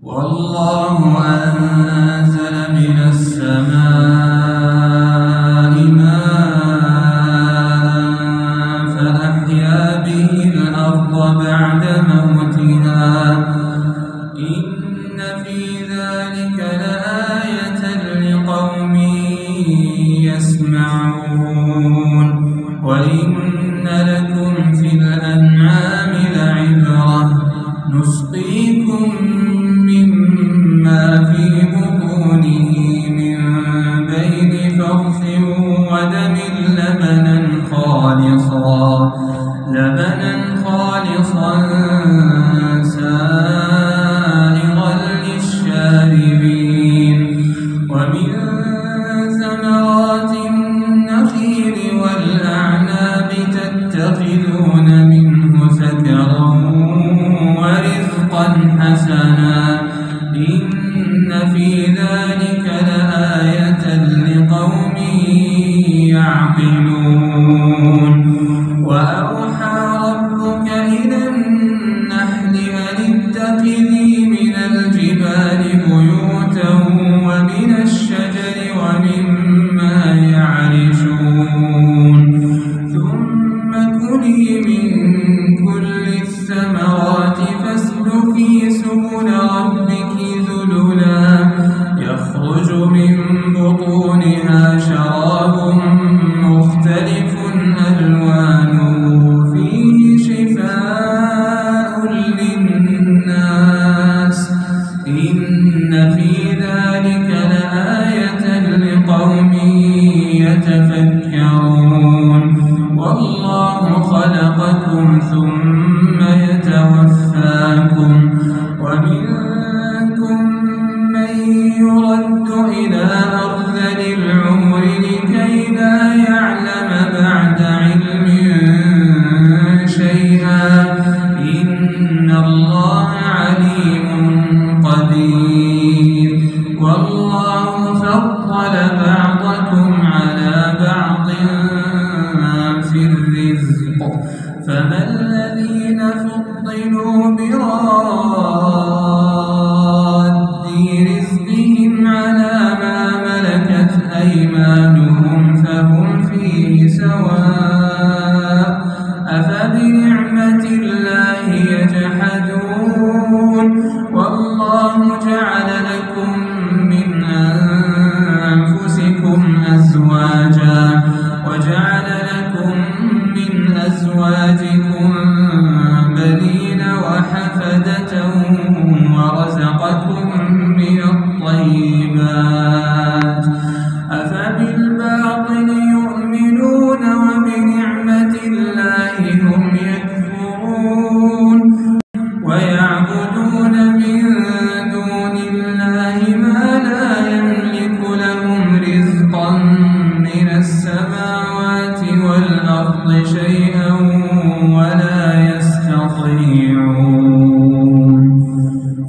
والله أنزل من السماء ماء فأحيا به الأرض بعد موتها إن في ذلك لآية لقوم يسمعون وإن لكم في الأنعام لعبرة نسقيكم مما في بطونه من بين فرث ودم لبنا خالصا سائغا للشاربين ومن ثمرات النخيل والأعناب تتخذون منه سكرا ورزقا حسنا إن في ذلك لآية لقوم يعقلون وأوحى ربك إلى النحل أن اتخذي من الجبال بيوتا ومن الشجر ومما يعرشون ثم كلي من كل الثمرات فاسلكي سبل ربك ذللا يخرج من بطونها شراب مختلف ألوانه فيه شفاء للناس إن في ذلك لآية لقوم يتفكرون والله خلقكم ثم يتوفاكم ومنكم من يرد إلى أرذل العمر لكي لا يعلم بعد علم شيئا إن الله عليم قدير والله فضل بعضكم على بعض في الرزق فما الذين فضلوا براد رزقهم على ما ملكت أيمانهم فهم فيه سواء أفبنعمة الله يجحدون والله جعل لكم من أنفسكم أزواجا وجعل لكم من أزواجكم بنين وحفدة ورزقكم من الطيبات أفبالباطل يؤمنون وبنعمة الله هم يكفرون ويعبدون من دون الله ما لا يملك لهم رزقا من السماوات والأرض شيئا ولا يستطيعون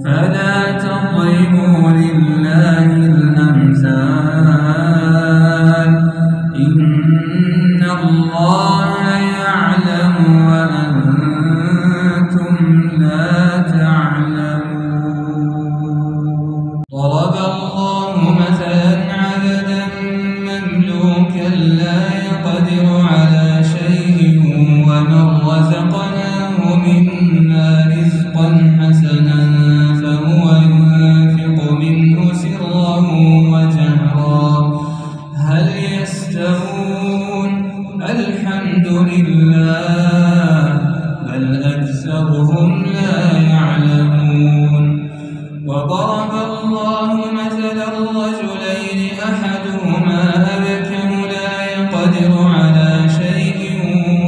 فلا تضربوا لله الأمثال إن الله يعلم وأنتم لا تعلمون ضرب الله مثلا عبدا مملوكا لا يقدر على شيء ومن رزقناه منا رزقا حسنا فهو ينفق منه سرا وجهرا هل يستوون الحمد لله بل أكثرهم لا يعلمون وضرب الله مثلا الرجلين أحدهما أبكم لا يقدر على شيء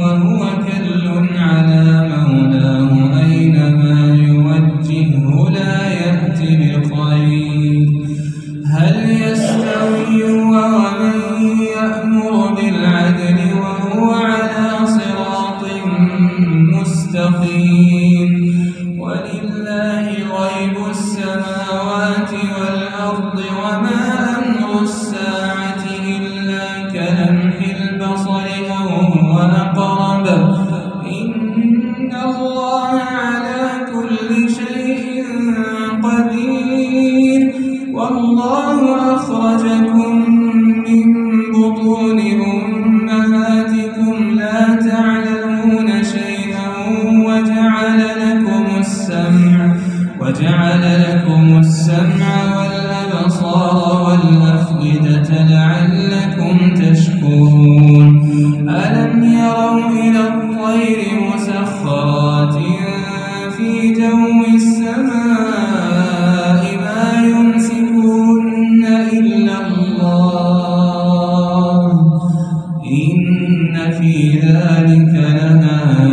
وهو كل على مولاه أينما يوجهه لا يأتي بخير هل يستوي هو ومن يأمر بالعدل وهو على صراط مستقيم ولله غيب السماوات والأرض وما أمر الساعة إلا كلمح البصر أو هو أقرب إن الله على كل شيء قدير أخرجكم من بطون أمهاتكم لا تعلمون شيئا وجعل لكم السمع والأبصار والأفئدة لعلكم تشكرون ألم يروا إلى الطير مسخرات في جو السماء ما يمسكهن إلا الله إن في ذلك لآية